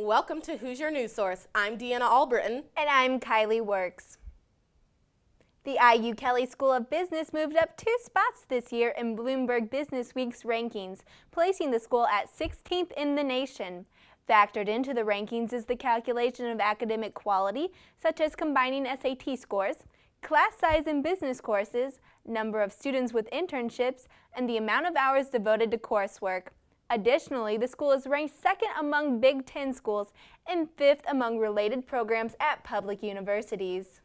and welcome to Hoosier News Source. I'm Deanna Allbrittin. And I'm Kylee Wierks. The IU Kelley School of Business moved up 2 spots this year in Bloomberg Business Week's rankings, placing the school at 16th in the nation. Factored into the rankings is the calculation of academic quality, such as combining SAT scores, class size in business courses, number of students with internships, and the amount of hours devoted to coursework. Additionally, the school is ranked 2nd among Big Ten schools and 5th among related programs at public universities.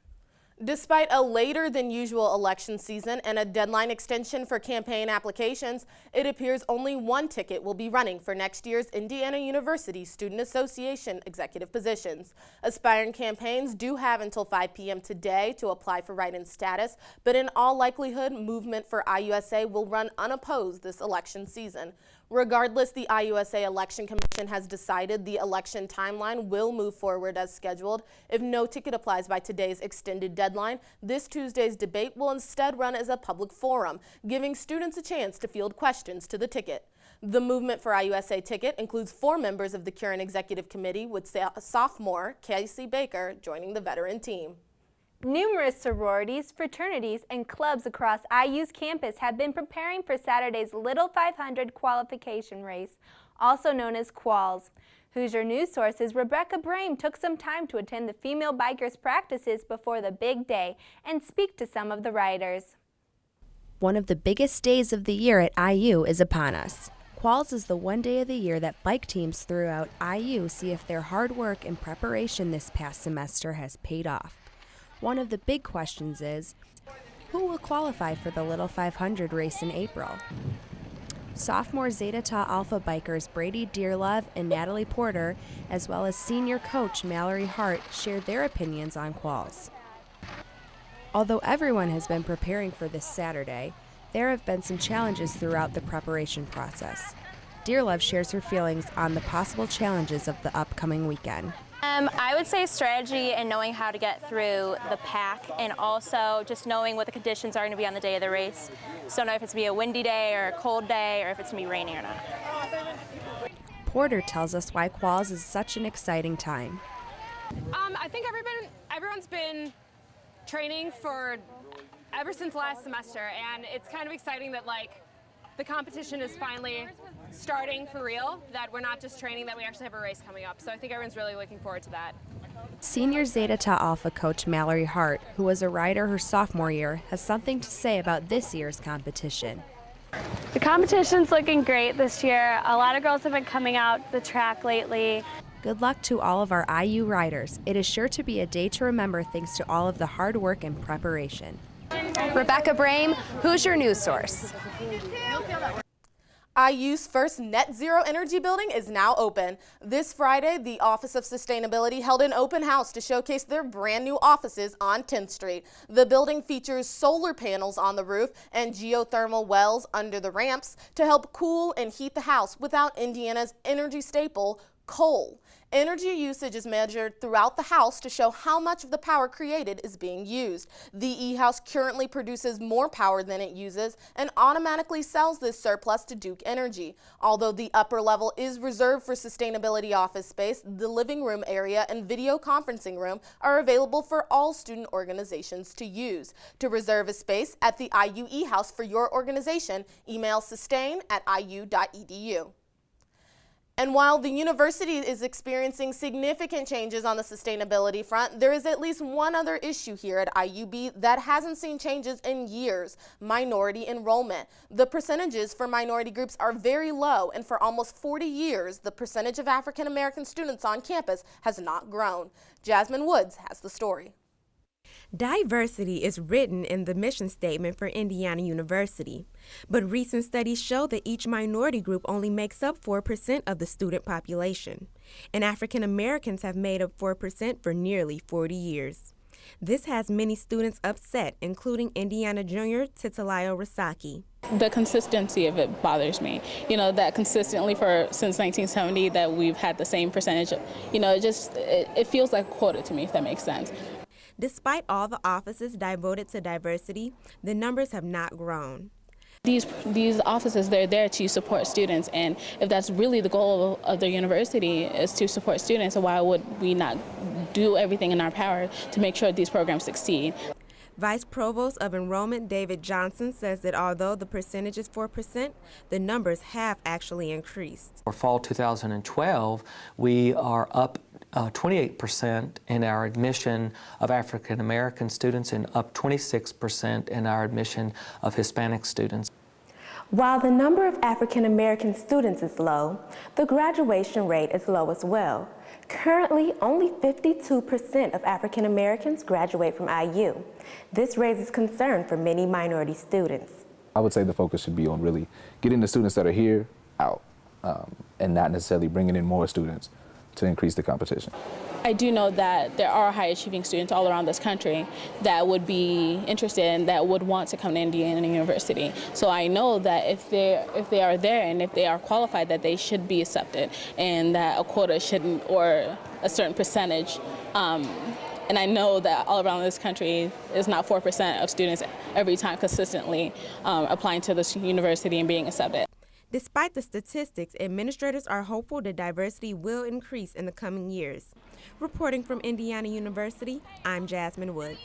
Despite a later than usual election season and a deadline extension for campaign applications, it appears only one ticket will be running for next year's Indiana University Student Association executive positions. Aspiring campaigns do have until 5 p.m. today to apply for write-in status, but in all likelihood, movement for IUSA will run unopposed this election season. Regardless, the IUSA Election Commission has decided the election timeline will move forward as scheduled. If no ticket applies by today's extended deadline, this Tuesday's debate will instead run as a public forum, giving students a chance to field questions to the ticket. The movement for IUSA ticket includes 4 members of the current executive committee, with sophomore Casey Baker joining the veteran team. Numerous sororities, fraternities, and clubs across IU's campus have been preparing for Saturday's Little 500 qualification race, also known as Quals. Hoosier News Source's Rebecca Brame took some time to attend the female bikers' practices before the big day and speak to some of the riders. One of the biggest days of the year at IU is upon us. Quals is the one day of the year that bike teams throughout IU see if their hard work and preparation this past semester has paid off. One of the big questions is, who will qualify for the Little 500 race in April? Sophomore Zeta Tau Alpha bikers Brady Dearlove and Natalie Porter, as well as senior coach Mallory Hart, shared their opinions on Quals. Although everyone has been preparing for this Saturday, there have been some challenges throughout the preparation process. Dearlove shares her feelings on the possible challenges of the upcoming weekend. I would say strategy and knowing how to get through the pack, and also just knowing what the conditions are going to be on the day of the race. So know if it's going to be a windy day or a cold day or if it's going to be rainy or not. Porter tells us why Quals is such an exciting time. I think everyone's been training for ever since last semester, and it's kind of exciting that the competition is finally starting for real, that we're not just training, that we actually have a race coming up. So I think everyone's really looking forward to that. Senior Zeta Tau Alpha coach Mallory Hart, who was a rider her sophomore year, has something to say about this year's competition. The competition's looking great this year. A lot of girls have been coming out the track lately. Good luck to all of our IU riders. It is sure to be a day to remember thanks to all of the hard work and preparation. Rebecca Brame, Hoosier News Source. IU's first net zero energy building is now open. This Friday, the Office of Sustainability held an open house to showcase their brand new offices on 10th Street. The building features solar panels on the roof and geothermal wells under the ramps to help cool and heat the house without Indiana's energy staple, coal. Energy usage is measured throughout the house to show how much of the power created is being used. The e-house currently produces more power than it uses and automatically sells this surplus to Duke Energy. Although the upper level is reserved for sustainability office space, the living room area and video conferencing room are available for all student organizations to use. To reserve a space at the IU e-house for your organization, email sustain@iu.edu. And while the university is experiencing significant changes on the sustainability front, there is at least one other issue here at IUB that hasn't seen changes in years: minority enrollment. The percentages for minority groups are very low, and for almost 40 years, the percentage of African American students on campus has not grown. Jasmine Woods has the story. Diversity is written in the mission statement for Indiana University, but recent studies show that each minority group only makes up 4% of the student population, and African Americans have made up 4% for nearly 40 years. This has many students upset, including Indiana junior Titilayo Rasaki. The consistency of it bothers me. That consistently since 1970 that we've had the same percentage. It feels like a quota to me, if that makes sense. Despite all the offices devoted to diversity, the numbers have not grown. These offices, they're there to support students, and if that's really the goal of the university is to support students, so why would we not do everything in our power to make sure these programs succeed? Vice Provost of Enrollment David Johnson says that although the percentage is 4%, the numbers have actually increased. For fall 2012, we are up 28% in our admission of African American students and up 26% in our admission of Hispanic students. While the number of African American students is low, the graduation rate is low as well. Currently, only 52% of African Americans graduate from IU. This raises concern for many minority students. I would say the focus should be on really getting the students that are here out and not necessarily bringing in more students to increase the competition. I do know that there are high-achieving students all around this country that would be interested and that would want to come to Indiana University. So I know that if they are there and if they are qualified, that they should be accepted, and that a quota shouldn't, or a certain percentage. And I know that all around this country is not 4% of students every time consistently applying to this university and being accepted. Despite the statistics, administrators are hopeful that diversity will increase in the coming years. Reporting from Indiana University, I'm Jasmine Woods.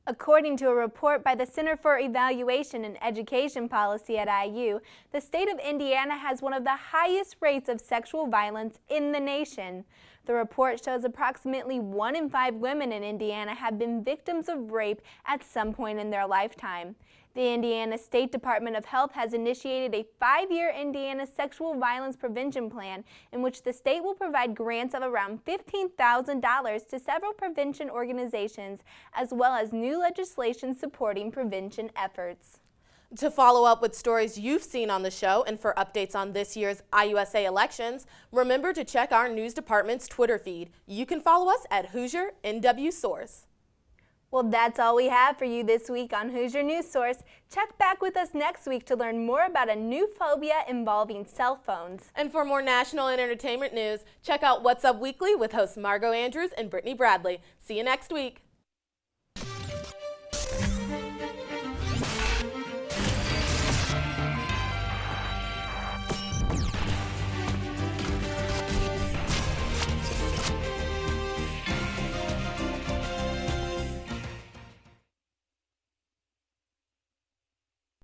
According to a report by the Center for Evaluation and Education Policy at IU, the state of Indiana has one of the highest rates of sexual violence in the nation. The report shows approximately 1 in 5 women in Indiana have been victims of rape at some point in their lifetime. The Indiana State Department of Health has initiated a 5-year Indiana Sexual Violence Prevention Plan in which the state will provide grants of around $15,000 to several prevention organizations, as well as new legislation supporting prevention efforts. To follow up with stories you've seen on the show and for updates on this year's IUSA elections, remember to check our news department's Twitter feed. You can follow us at Hoosier NW Source. Well, that's all we have for you this week on Hoosier News Source. Check back with us next week to learn more about a new phobia involving cell phones. And for more national and entertainment news, check out What's Up Weekly with hosts Margot Andrews and Brittany Bradley. See you next week.